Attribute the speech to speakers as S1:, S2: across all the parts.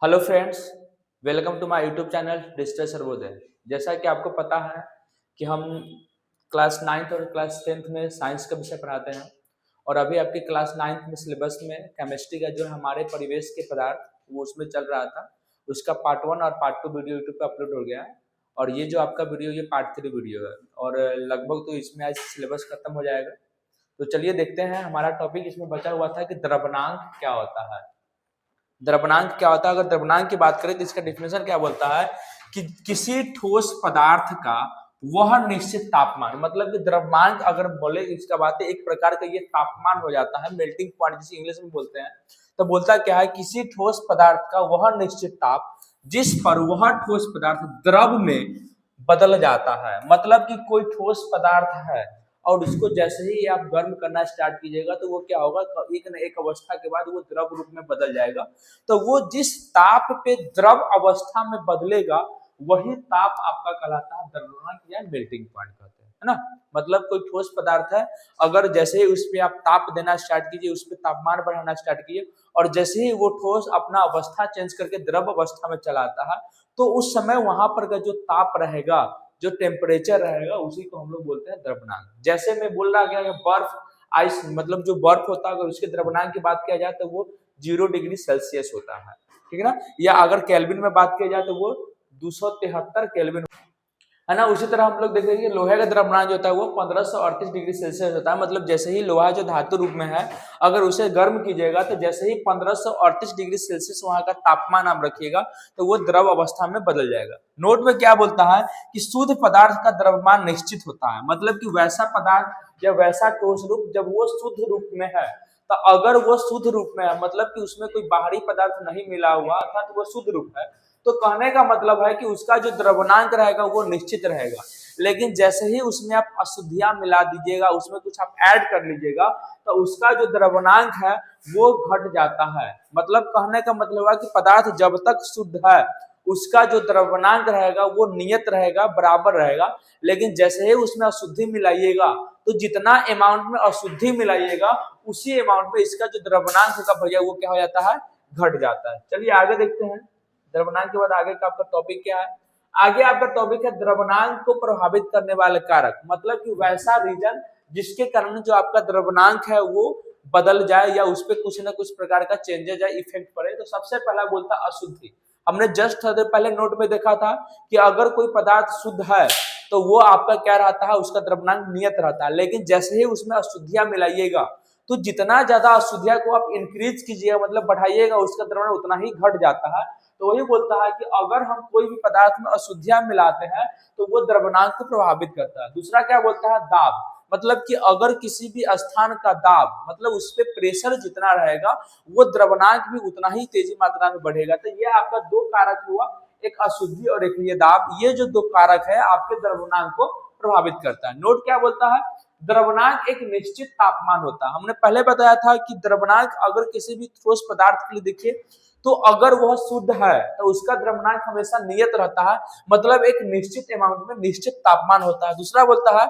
S1: Hello friends, welcome to my YouTube channel digital Sarvodaya. जैसा कि आपको पता है कि हम क्लास नाइन्थ और क्लास टेंथ में साइंस का विषय पढ़ाते हैं और अभी आपके क्लास नाइन्थ में सिलेबस में केमिस्ट्री का जो हमारे परिवेश के पदार्थ वो उसमें चल रहा था। उसका पार्ट वन और पार्ट टू वीडियो यूट्यूब पे अपलोड हो गया है और ये जो आपका वीडियो ये पार्ट थ्री वीडियो है और लगभग तो इसमें आज सिलेबस खत्म हो जाएगा। तो चलिए देखते हैं, हमारा टॉपिक इसमें बचा हुआ था कि द्रव्यमान क्या होता है। द्रव्यमान क्या होता है? अगर द्रव्यमान की बात करें तो इसका डेफिनेशन क्या बोलता है कि किसी ठोस पदार्थ का वह निश्चित तापमान, मतलब कि द्रव्यमान अगर बोले इसका बात है एक प्रकार का ये तापमान हो जाता है, मेल्टिंग पॉइंट जिसे इंग्लिश में बोलते हैं। तो बोलता क्या है, किसी ठोस पदार्थ का वह निश्चित ताप जिस पर वह ठोस पदार्थ द्रव में बदल जाता है। मतलब कि कोई ठोस पदार्थ है और उसको जैसे ही आप गर्म करना स्टार्ट कीजिएगा तो वो क्या होगा, एक न एक अवस्था के बाद वो द्रव रूप में बदल जाएगा। तो वो जिस ताप पे द्रव अवस्था में बदलेगा वही ताप आपका कहलाता है द्रव्यमान या मेल्टिंग पॉइंट कहते हैं, है ना। मतलब कोई ठोस पदार्थ है, अगर जैसे ही उस पे आप ताप देना स्टार्ट कीजिए, उस पे तापमान बढ़ाना स्टार्ट कीजिए और जैसे ही वो ठोस अपना अवस्था चेंज करके द्रव अवस्था में चला आता है तो उस समय वहां पर का जो ताप रहेगा, जो टेम्परेचर रहेगा, उसी को हम लोग बोलते हैं द्रव्यमान। जैसे मैं बोल रहा गया बर्फ, आइस, मतलब जो बर्फ होता है अगर उसके द्रव्यमान की बात किया जाए तो वो 0 डिग्री सेल्सियस होता है, ठीक है ना। या अगर केल्विन में बात किया जाए तो वो 273 केल्विन, है ना। उसी तरह हम लोग देखेंगे लोहे का द्रव्यमान जो होता है वो 1538 डिग्री सेल्सियस होता है। मतलब जैसे ही लोहा जो धातु रूप में है अगर उसे गर्म कीजिएगा तो जैसे ही 1538 डिग्री सेल्सियस वहां का तापमान आप रखिएगा तो वो द्रव अवस्था में बदल जाएगा। नोट में क्या बोलता है कि शुद्ध पदार्थ का द्रव्यमान निश्चित होता है। मतलब कि वैसा पदार्थ या वैसा ठोस रूप जब वो शुद्ध रूप में है, तो अगर वो शुद्ध रूप में है मतलब कि उसमें कोई बाहरी पदार्थ नहीं मिला हुआ अर्थात वो शुद्ध रूप है, तो कहने का मतलब है कि उसका जो द्रव्यमान रहेगा वो निश्चित रहेगा। लेकिन जैसे ही उसमें आप अशुद्धियां मिला दीजिएगा, उसमें कुछ आप ऐड कर लीजिएगा तो उसका जो द्रव्यमान है वो घट जाता है। मतलब कहने का मतलब है कि पदार्थ जब तक शुद्ध है उसका जो द्रव्यमान रहेगा वो नियत रहेगा, बराबर रहेगा। लेकिन जैसे ही उसमें अशुद्धि मिलाइएगा तो जितना अमाउंट में अशुद्धि मिलाइएगा उसी अमाउंट में इसका जो द्रव्यमान होगा भैया वो क्या हो जाता है, घट जाता है। चलिए आगे देखते हैं। द्रव्यमान के बाद आगे का आपका टॉपिक क्या है? आगे आपका टॉपिक है द्रव्यमान को प्रभावित करने वाले कारक। मतलब कि वैसा रीजन जिसके कारण जो आपका द्रव्यमान है वो बदल जाए या उस पर कुछ ना कुछ प्रकार का चेंजेस या इफेक्ट पड़े। तो सबसे पहला बोलता अशुद्धि। हमने जस्ट पहले नोट में देखा था कि अगर कोई पदार्थ शुद्ध है तो वो आपका क्या रहता है, उसका द्रव्यमान नियत रहता है। लेकिन जैसे ही उसमें अशुद्धियां मिलाइएगा तो जितना ज्यादा अशुद्धियां को आप इंक्रीज कीजिएगा, मतलब बढ़ाइएगा, उसका द्रव्यमान उतना ही घट जाता है। तो वही बोलता है कि अगर हम कोई भी पदार्थ में अशुद्धियां मिलाते हैं तो वो द्रव्यमान को प्रभावित करता है। दूसरा क्या बोलता है, दाब। मतलब कि अगर किसी भी स्थान का दाब, मतलब उस पर प्रेशर जितना रहेगा वो द्रव्यमान भी उतना ही तेजी मात्रा में बढ़ेगा। तो ये आपका दो कारक हुआ, एक अशुद्धि और एक ये दाब। ये जो दो कारक है आपके द्रव्यमान को प्रभावित करता है। नोट क्या बोलता है, द्रव्यमाप एक निश्चित तापमान होता है। हमने पहले बताया था कि द्रव्यमाप अगर किसी भी ठोस पदार्थ के लिए देखिए तो अगर वह शुद्ध है तो उसका द्रव्यमाप हमेशा नियत रहता है, मतलब एक निश्चित अमाउंट में निश्चित तापमान होता है। दूसरा बोलता है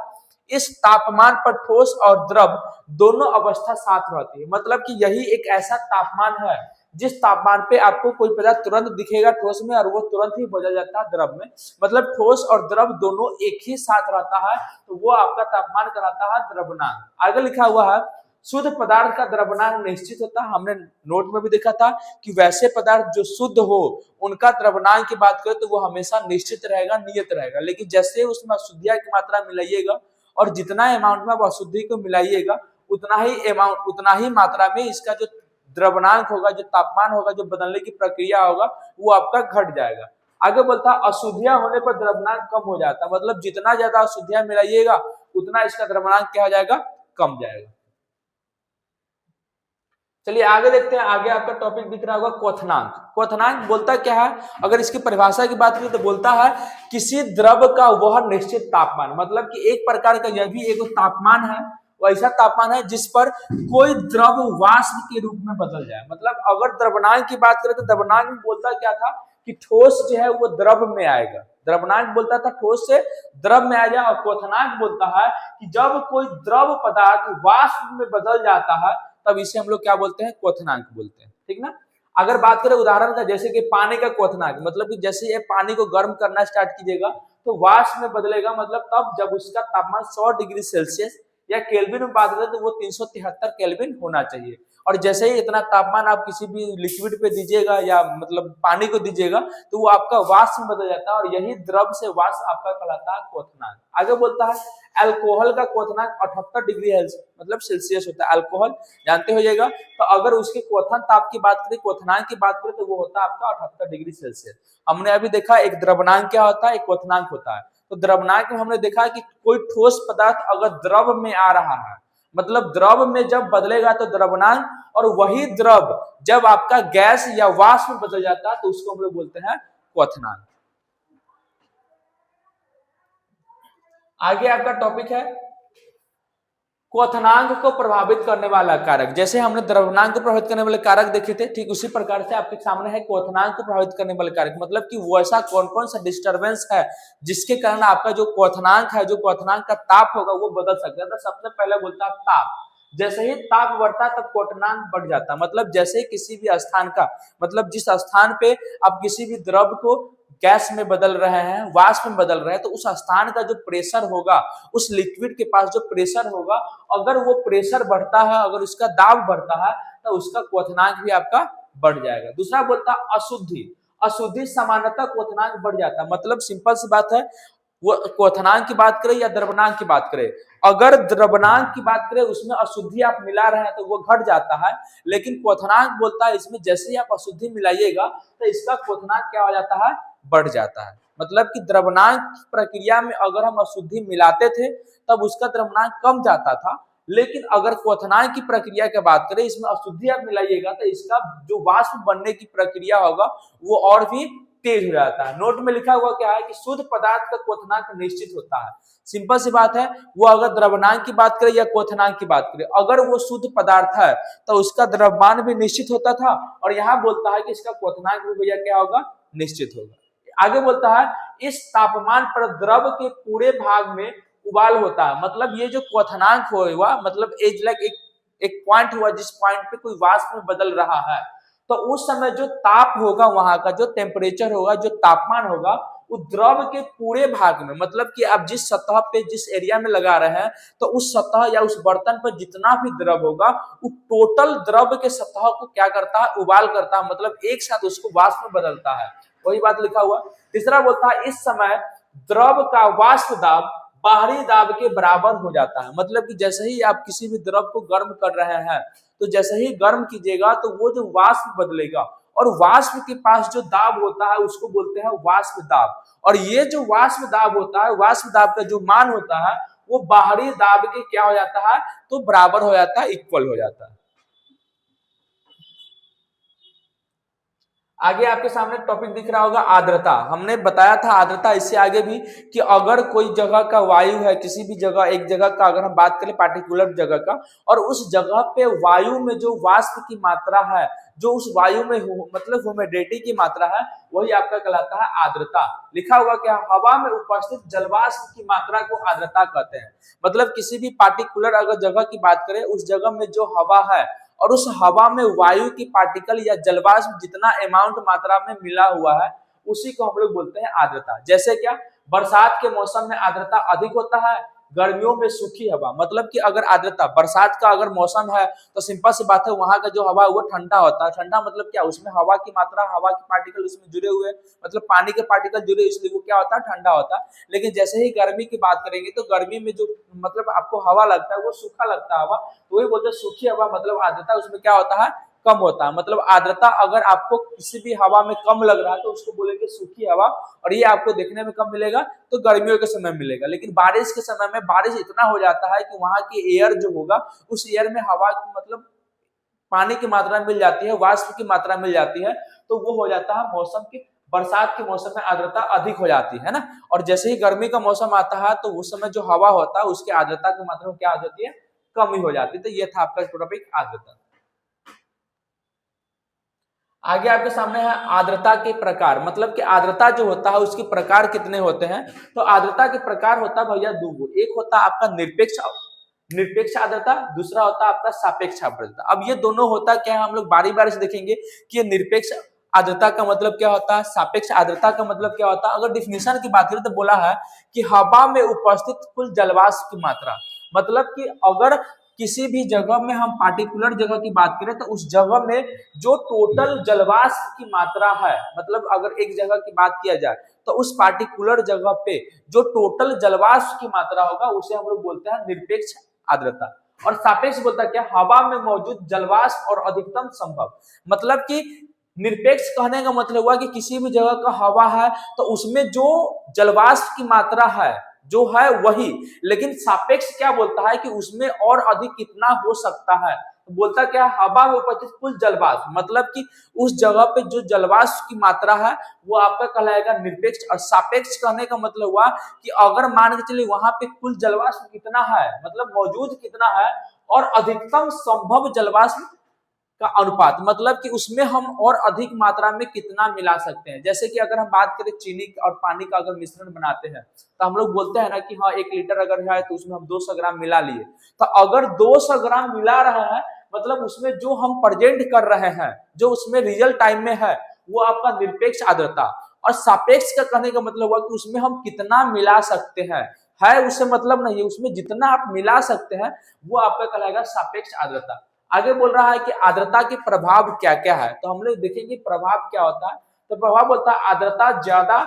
S1: इस तापमान पर ठोस और द्रव दोनों अवस्था साथ रहती है। मतलब कि यही एक ऐसा तापमान है जिस तापमान पे आपको कोई पदार्थ तुरंत दिखेगा ठोस में और वो तुरंत ही बदल जाता है द्रव में। मतलब ठोस और द्रव दोनों एक ही साथ रहता है तो वो आपका तापमान कराता है द्रव्यमाप। आगे लिखा हुआ है शुद्ध पदार्थ का द्रव्यमाप निश्चित होता है। हमने नोट में भी देखा था कि वैसे पदार्थ जो शुद्ध हो उनका द्रव्यमाप की बात करें तो वो हमेशा निश्चित रहेगा, नियत रहेगा। लेकिन जैसे उसमें अशुद्धियां की मात्रा मिलाइएगा और जितना अमाउंट में आप अशुद्धि को मिलाइएगा उतना ही मात्रा में इसका जो द्रव्यमाप होगा, जो तापमान होगा, जो बदलने की प्रक्रिया होगा वो आपका घट जाएगा। आगे बोलता है अशुद्धियां होने पर द्रव्यमाप कम हो जाता है। मतलब जितना ज्यादा अशुद्धियां मिलाइएगा उतना इसका द्रव्यमाप क्या हो जाएगा, कम जाएगा। चलिए आगे देखते हैं। आगे आपका टॉपिक दिख रहा होगा क्वथनांक। क्वथनांक बोलता क्या है, अगर इसकी परिभाषा की बात करें तो बोलता है किसी द्रव का वह निश्चित तापमान। मतलब कि एक प्रकार का यह भी एक तापमान है, वैसा तापमान है जिस पर कोई द्रव वाष्प के रूप में बदल जाए। मतलब अगर द्रव्यमाप की बात करें तो द्रव्यमाप बोलता क्या था कि ठोस जो है वो द्रव में आएगा। द्रव्यमाप बोलता था ठोस से द्रव में आ जाए, और क्वथनांक बोलता है कि जब कोई द्रव पदार्थ वाष्प में बदल जाता है तब इसे हम लोग क्या बोलते हैं, क्वथनांक बोलते हैं, ठीक ना। अगर बात करें उदाहरण का, जैसे कि पानी का क्वथनांक, मतलब कि जैसे ये पानी को गर्म करना स्टार्ट कीजिएगा तो वाष्प में बदलेगा, मतलब तब जब उसका तापमान 100 डिग्री सेल्सियस या केल्विन में बात करें तो वो 373 केल्विन होना चाहिए। और जैसे ही इतना तापमान आप किसी भी लिक्विड पे दीजिएगा या मतलब पानी को दीजिएगा तो वो आपका वाष्प में बदल जाता है, और यही द्रव से वाष्प आपका कहलाता है क्वथनांक। आगे बोलता है अल्कोहल का क्वथनांक 78 डिग्री मतलब सेल्सियस होता है। अल्कोहल जानते हो जाएगा, तो अगर उसके क्वथन ताप की बात करें, क्वथनांक की बात करें, तो वो होता है आपका 78 डिग्री सेल्सियस। हमने अभी देखा एक द्रवनांक क्या होता है, एक क्वथनांक होता है। तो द्रवनांक में हमने देखा कि कोई ठोस पदार्थ अगर द्रव में आ रहा है, मतलब द्रव में जब बदलेगा तो द्रवनांक, और वही द्रव जब आपका गैस या वाष्प में बदल जाता है तो उसको हम लोग बोलते हैं क्वथनांक। आगे आपका टॉपिक है क्वथनांक को प्रभावित करने वाला कारक। जैसे हमने द्रव्यनांक को प्रभावित करने वाले कारक देखे थे, ठीक उसी प्रकार से आपके सामने है क्वथनांक को प्रभावित करने वाले कारक, मतलब कि वैसा कौन कौन सा डिस्टर्बेंस है जिसके कारण आपका जो क्वथनांक है, जो क्वथनांक का ताप होगा वो बदल सकता है। तो सबसे पहले बोलता है ताप। जैसे ही ताप बढ़ता है तब क्वथनांक बढ़ जाता है। मतलब जैसे किसी भी स्थान का, मतलब जिस स्थान पे आप किसी भी द्रव को गैस में बदल रहे हैं, वाष्प में बदल रहे हैं, तो उस स्थान का जो प्रेशर होगा, उस लिक्विड के पास जो प्रेशर होगा, अगर वो प्रेशर बढ़ता है, अगर उसका दाब बढ़ता है, तो उसका क्वथनांक भी आपका बढ़ जाएगा। दूसरा बोलता है अशुद्धि। अशुद्धि सामान्यतः क्वथनांक बढ़ जाता है। मतलब सिंपल सी बात है, वो क्वथनांक की बात करें या द्रव्यनांक की बात करें, अगर द्रव्यनांक की बात करें उसमें अशुद्धि आप मिला रहे हैं तो वो घट जाता है, लेकिन क्वथनांक बोलता है इसमें जैसे ही आप अशुद्धि मिलाइएगा तो इसका क्वथनांक क्या हो जाता है, बढ़ जाता है। मतलब कि द्रव्यनांक प्रक्रिया में अगर हम अशुद्धि मिलाते थे तब उसका द्रव्यनांक कम जाता था, लेकिन अगर क्वथनांक की प्रक्रिया की बात करें, इसमें अशुद्धि आप मिलाइएगा तो इसका जो वाष्प बनने की प्रक्रिया होगा वो और भी तेज हो जाता है। नोट में लिखा हुआ क्या है कि शुद्ध पदार्थ का क्वथनांक निश्चित होता है। सिंपल सी बात है, वो अगर द्रव्यनांक की बात करें या क्वथनांक की बात करें, अगर वो शुद्ध पदार्थ है तो उसका द्रव्यमान भी निश्चित होता था, और यहाँ बोलता है कि इसका क्वथनांक भी भैया क्या होगा, निश्चित होगा। आगे बोलता है इस तापमान पर द्रव के पूरे भाग में उबाल होता है। मतलब ये जो क्वथनांक हुआ, मतलब एज लाइक एक पॉइंट हुआ जिस पॉइंट पे कोई वाष्प में बदल रहा है, तो उस समय जो ताप होगा, वहां का जो टेम्परेचर होगा, जो तापमान होगा, वो द्रव के पूरे भाग में, मतलब कि आप जिस सतह पे, जिस एरिया में लगा रहे हैं, तो उस सतह या उस बर्तन पर जितना भी द्रव होगा वो टोटल द्रव के सतह को क्या करता है, उबाल करता है, मतलब एक साथ उसको वाष्प में बदलता है। वही बात लिखा हुआ। तीसरा बोलता है इस समय द्रव का वाष्प दाब बाहरी दाब के बराबर हो जाता है। मतलब कि जैसे ही आप किसी भी द्रव को गर्म कर रहे हैं, तो जैसे ही गर्म कीजिएगा तो वो जो वाष्प बदलेगा, और वाष्प के पास जो दाब होता है उसको बोलते हैं वाष्प दाब। और ये जो वाष्प दाब होता है, वाष्प दाब का जो मान होता है वो बाहरी दाब के क्या हो जाता है, तो बराबर हो जाता है, इक्वल हो जाता है। आगे आपके सामने टॉपिक दिख रहा होगा आर्द्रता। हमने बताया था आर्द्रता इससे आगे भी कि अगर कोई जगह का वायु है, किसी भी जगह, एक जगह का अगर हम बात करें पार्टिकुलर जगह का, और उस जगह पे वायु में जो वाष्प की मात्रा है, जो उस वायु में मतलब ह्यूमिडिटी की मात्रा है, वही आपका कहलाता है आर्द्रता। लिखा हुआ क्या, हवा में उपस्थित जलवाष्प की मात्रा को आर्द्रता कहते हैं। मतलब किसी भी पार्टिकुलर अगर जगह की बात करें, उस जगह में जो हवा है और उस हवा में वायु की पार्टिकल या जलवाष्प जितना अमाउंट मात्रा में मिला हुआ है, उसी को हम लोग बोलते हैं आर्द्रता। जैसे क्या, बरसात के मौसम में आर्द्रता अधिक होता है, गर्मियों में सूखी हवा। मतलब कि अगर आर्द्रता, बरसात का अगर मौसम है तो सिंपल सी बात है, वहां का जो हवा है वो ठंडा होता है। ठंडा मतलब क्या, उसमें हवा की मात्रा, हवा के पार्टिकल उसमें जुड़े हुए, मतलब पानी के पार्टिकल जुड़े, इसलिए वो क्या होता है, ठंडा होता है। लेकिन जैसे ही गर्मी की बात करेंगे तो गर्मी में जो मतलब आपको हवा लगता है वो सूखा लगता है हवा, तो वही बोलते हैं सूखी हवा। मतलब आर्द्रता उसमें क्या होता है, कम होता है। मतलब आर्द्रता अगर आपको किसी भी हवा में कम लग रहा है तो उसको बोलेंगे सूखी हवा, और ये आपको देखने में कम मिलेगा तो गर्मियों के समय मिलेगा। लेकिन बारिश के समय में बारिश इतना हो जाता है कि वहां की एयर जो होगा, उस एयर में हवा की मतलब पानी की मात्रा मिल जाती है, वाष्प की मात्रा मिल जाती है, तो वो हो जाता है मौसम की, बरसात के मौसम में आर्द्रता अधिक हो जाती है ना। और जैसे ही गर्मी का मौसम आता है तो उस समय जो हवा होता है उसकी आर्द्रता की मात्रा क्या हो जाती है, कम ही हो जाती है। तो ये था आपका टॉपिक आर्द्रता। आगे आपके सामने है आर्द्रता के प्रकार। मतलब कि आर्द्रता जो होता है उसके प्रकार कितने होते हैं। तो आर्द्रता के प्रकार होता है भैया दो। एक होता है आपका निरपेक्ष निरपेक्ष आर्द्रता, दूसरा होता है आपका सापेक्ष आर्द्रता। अब ये दोनों होता क्या है हम लोग बारी बारी से देखेंगे कि ये निरपेक्ष आर्द्रता का मतलब क्या होता है, सापेक्ष आर्द्रता का मतलब क्या होता है। अगर डिफिनेशन की बात करें तो बोला है कि हवा में उपस्थित कुल जलवाष्प की मात्रा, मतलब कि अगर किसी भी जगह में हम पार्टिकुलर जगह की बात करें तो उस जगह में जो टोटल जलवाष्प की मात्रा है, मतलब अगर एक जगह की बात किया जाए तो उस पार्टिकुलर जगह पे जो टोटल जलवाष्प की मात्रा होगा उसे हम लोग बोलते हैं निरपेक्ष आर्द्रता। और सापेक्ष बोलता है क्या, हवा में मौजूद जलवाष्प और अधिकतम संभव, मतलब कि निरपेक्ष कहने का मतलब हुआ कि किसी भी जगह का हवा है तो उसमें जो जलवाष्प की मात्रा है जो है वही, लेकिन सापेक्ष क्या बोलता है कि उसमें और अधिक कितना हो सकता है, तो बोलता क्या, हवा में उपस्थित कुल जलवाष्प, मतलब कि उस जगह पे जो जलवाष्प की मात्रा है वो आपका कहलाएगा निरपेक्ष। और सापेक्ष कहने का मतलब हुआ कि अगर मान के चलिए वहां पे कुल जलवाष्प कितना है, मतलब मौजूद कितना है, और अधिकतम संभव जलवाष्प का अनुपात, मतलब कि उसमें हम और अधिक मात्रा में कितना मिला सकते हैं। जैसे कि अगर हम बात करें चीनी और पानी का अगर मिश्रण बनाते हैं तो हम लोग बोलते हैं ना कि हाँ 1 लीटर अगर है तो उसमें हम 200 ग्राम मिला लिए, तो अगर 200 ग्राम मिला रहा है मतलब उसमें जो हम प्रेजेंट कर रहे हैं, जो उसमें रियल टाइम में है, वो आपका निरपेक्ष आर्द्रता। और सापेक्ष का कहने का मतलब हुआ कि उसमें हम कितना मिला सकते हैं, है उससे मतलब नहीं है, उसमें जितना आप मिला सकते हैं वो आपका कहलाएगा सापेक्ष आर्द्रता। आगे बोल रहा है कि आर्द्रता के प्रभाव क्या क्या है, तो हम लोग देखेंगे प्रभाव क्या होता है। तो प्रभाव बोलता है आर्द्रता ज्यादा,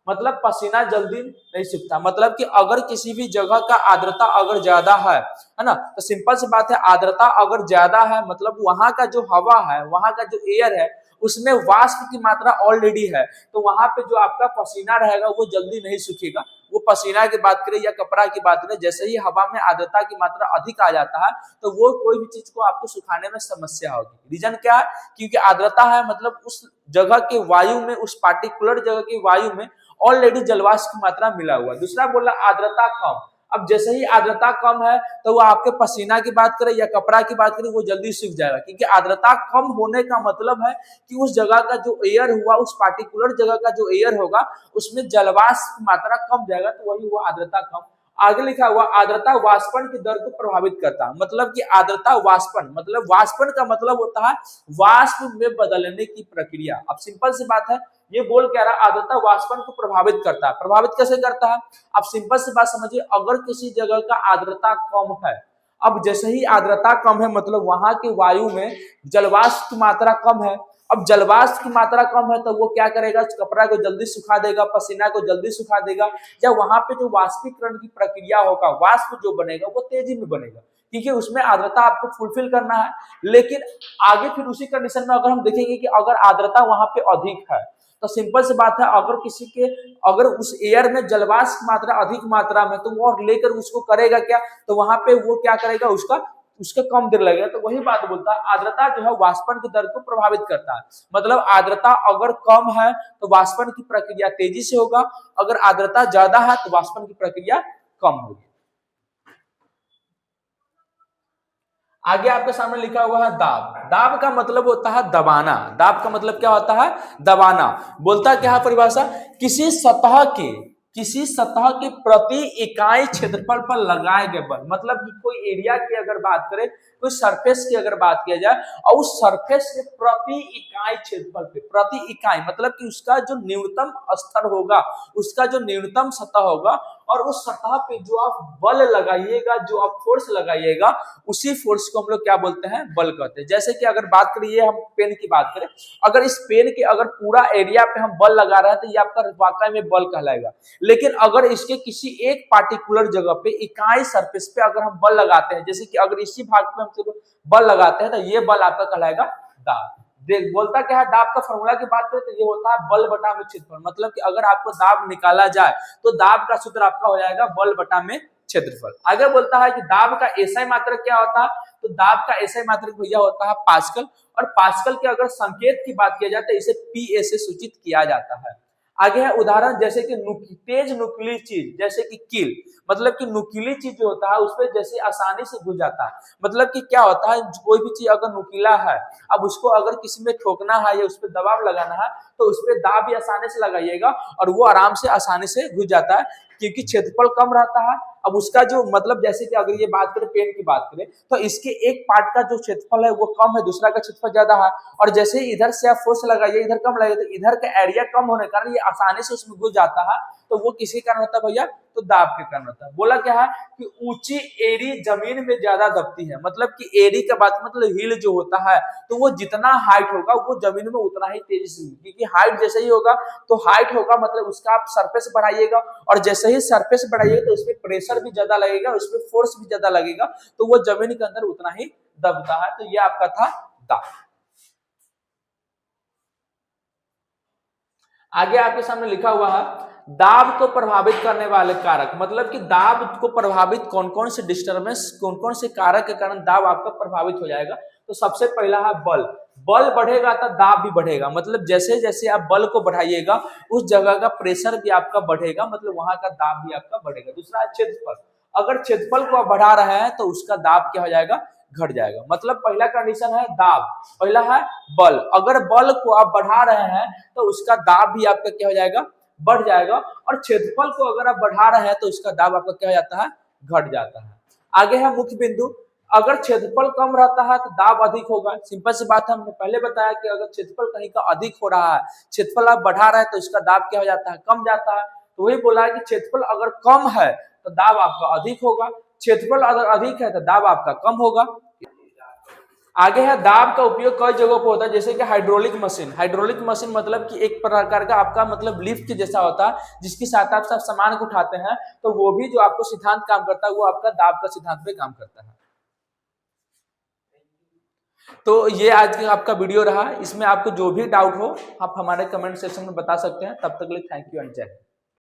S1: मतलब पसीना जल्दी नहीं सूखता, मतलब कि अगर किसी भी जगह का आर्द्रता अगर ज्यादा है ना, तो सिंपल सी बात है आर्द्रता अगर ज्यादा है मतलब वहां का जो हवा है, वहां का जो एयर है उसमें वाष्प की मात्रा ऑलरेडी है, तो वहां पे जो आपका पसीना रहेगा वो जल्दी नहीं सूखेगा। वो पसीना की बात करें या कपड़ा की बात करें, जैसे ही हवा में आर्द्रता की मात्रा अधिक आ जाता है तो वो कोई भी चीज को आपको सुखाने में समस्या होगी। रीजन क्या है, क्योंकि आर्द्रता है मतलब उस जगह के वायु में, उस पार्टिकुलर जगह की वायु में ऑलरेडी जलवाष्प की मात्रा मिला हुआ। दूसरा बोला आर्द्रता कम, अब जैसे ही आर्द्रता कम है तो वो आपके पसीना की बात करें या कपड़ा की बात करें वो जल्दी सूख जाएगा, क्योंकि आर्द्रता कम होने का मतलब है कि उस जगह का जो एयर हुआ, उस पार्टिकुलर जगह का जो एयर होगा उसमें जलवाष्प की मात्रा कम जाएगा, तो वही हुआ आर्द्रता कम। आगे लिखा हुआ आर्द्रता वाष्पन की दर को प्रभावित करता है, मतलब कि आर्द्रता वाष्पन, मतलब वाष्पन का मतलब होता है वाष्प में बदलने की प्रक्रिया। अब सिंपल सी बात है, ये बोल कह रहा आर्द्रता वाष्पन को प्रभावित करता है। प्रभावित कैसे करता है, अब सिंपल सी बात समझिए, अगर किसी जगह का आर्द्रता कम है, अब जैसे ही आर्द्रता कम है मतलब वहां की वायु में जलवाष्प की मात्रा कम है, अब जलवाष्प की मात्रा कम है तो वो क्या करेगा, कपड़ा को जल्दी सुखा देगा, पसीना को जल्दी सुखा देगा, या वहां पे जो वाष्पीकरण की प्रक्रिया होगा, वाष्प जो बनेगा वो तेजी में बनेगा, क्योंकि उसमें आर्द्रता आपको फुलफिल करना है। लेकिन आगे फिर उसी कंडीशन में अगर हम देखेंगे कि अगर आर्द्रता वहां पे अधिक है तो सिंपल सी बात है, अगर किसी के अगर उस एयर में जलवाष्प मात्रा अधिक मात्रा में, तो वो और लेकर उसको करेगा क्या, तो वहां पे वो क्या करेगा, उसका कम देर लगेगा। तो वही बात बोलता है आर्द्रता जो है वाष्पन की दर को प्रभावित करता है, मतलब आर्द्रता अगर कम है तो वाष्पन की प्रक्रिया तेजी से होगा, अगर आर्द्रता ज्यादा है तो वाष्पन की प्रक्रिया कम होगी। आगे आपके सामने लिखा हुआ है दाब। दाब का मतलब होता है दबाना। दाब का मतलब क्या होता है, दबाना। बोलता क्या है परिभाषा, किसी सतह के प्रति इकाई क्षेत्रफल पर लगाए गए बल, मतलब कि कोई एरिया की अगर बात करें, कोई सरफेस की अगर बात किया जाए और उस सरफेस के प्रति इकाई क्षेत्रफल पे, प्रति इकाई मतलब कि उसका जो न्यूनतम स्तर होगा, उसका जो न्यूनतम सतह होगा, और उस सतह पे जो आप बल लगाइएगा, जो आप फोर्स लगाइएगा, उसी फोर्स को हम लोग क्या बोलते हैं, बल कहते हैं। जैसे कि अगर बात करिए हम पेन की बात करें, अगर इस पेन के अगर पूरा एरिया पे हम बल लगा रहे हैं तो ये आपका वाकई में बल कहलाएगा। लेकिन अगर इसके किसी एक पार्टिकुलर जगह पे इकाई सरफेस पे अगर हम बल लगाते हैं, जैसे कि अगर इसी भाग पे हम बल लगाते हैं तो ये बल आपका कहलाएगा दाब। देख बोलता क्या है, दाब का फॉर्मूला की बात करें तो ये होता है बल बटा में क्षेत्रफल, मतलब कि अगर आपको दाब निकाला जाए तो दाब का सूत्र आपका हो जाएगा बल बटा में क्षेत्रफल। आगे बोलता है कि दाब का एसआई मात्रक क्या होता है, तो दाब का एसआई मात्रक भैया होता है पास्कल, और पास्कल के अगर संकेत की बात किया जाए तो इसे पीए से सूचित किया जाता है। आगे है उदाहरण, जैसे कि तेज नुकीली चीज, जैसे कि कील, मतलब कि नुकीली चीज जो होता है उस पर जैसे आसानी से घुस जाता है, मतलब कि क्या होता है, कोई भी चीज अगर नुकीला है, अब उसको अगर किसी में ठोकना है या उस पर दबाव लगाना है तो उस पर दाब भी आसानी से लगाइएगा और वो आराम से आसानी से घुस जाता है। क्योंकि क्षेत्रफल कम रहता है। अब उसका जो मतलब जैसे कि अगर ये बात करें पेन की बात करें तो इसके एक पार्ट का जो क्षेत्रफल है वो कम है, दूसरा का क्षेत्रफल ज्यादा है। और जैसे ही इधर से आप फोर्स लगाइए इधर कम लगाइए तो इधर का एरिया कम होने के कारण ये आसानी से उसमें घुस जाता है। तो वो किसी कारण होता है भैया, तो दाब के कारण होता है। बोला क्या है कि ऊंची एड़ी जमीन में ज्यादा दबती है, मतलब कि एड़ी का बात मतलब हिल जो होता है तो वो जितना हाइट होगा वो जमीन में उतना ही तेजी से, क्योंकि हाइट जैसे ही होगा तो हाइट होगा मतलब उसका आप सरफेस बढ़ाइएगा और जैसे ही सरफेस बढ़ाइएगा तो उसमें प्रेशर भी ज्यादा लगेगा, उसमें फोर्स भी ज्यादा लगेगा तो वो जमीन के अंदर उतना ही दबता है। तो ये आपका था दाब। आगे आपके सामने लिखा हुआ है दाब को प्रभावित करने वाले कारक, मतलब कि दाब को प्रभावित कौन कौन से डिस्टर्बेंस, कौन कौन से कारक के कारण दाब आपका प्रभावित हो जाएगा। तो सबसे पहला है बल। बल बढ़ेगा तो दाब भी बढ़ेगा, मतलब जैसे जैसे आप बल को बढ़ाइएगा उस जगह का प्रेशर भी आपका बढ़ेगा, मतलब वहां का दाब भी आपका बढ़ेगा। दूसरा है क्षेत्रफल। अगर क्षेत्रफल को आप बढ़ा रहे हैं तो उसका दाब क्या हो जाएगा, घट जाएगा। मतलब पहला कंडीशन है दाब, पहला है बल। अगर बल को आप बढ़ा रहे हैं तो उसका दाब भी आपका क्या हो जाएगा, बढ़ जाएगा। और क्षेत्रफल को अगर आप बढ़ा रहे हैं तो उसका दाब आपका क्या हो जाता है, घट जाता है। आगे है मुख्य बिंदु। अगर क्षेत्रफल कम रहता है तो दाब अधिक होगा। सिंपल सी बात है, हमने पहले बताया कि अगर क्षेत्रफल कहीं का अधिक हो रहा है, क्षेत्रफल आप बढ़ा रहे हैं तो उसका दाब क्या हो जाता है, कम जाता है। तो वही बोला है कि क्षेत्रफल अगर कम है तो दाब आपका अधिक होगा, क्षेत्रफल अगर अधिक है तो दाब आपका कम होगा। आगे है दाब का उपयोग कई जगहों पर होता है, जैसे कि हाइड्रोलिक मशीन। हाइड्रोलिक मशीन मतलब कि एक प्रकार का आपका मतलब लिफ्ट के जैसा होता है जिसकी सहायता से आप सामान को उठाते हैं, तो वो भी जो आपको सिद्धांत काम करता है वो आपका दाब का सिद्धांत पे काम करता है। तो ये आज का आपका वीडियो रहा, इसमें आपको जो भी डाउट हो आप हमारे कमेंट सेक्शन में बता सकते हैं। तब तक के लिए थैंक यू एंड जय हिंद।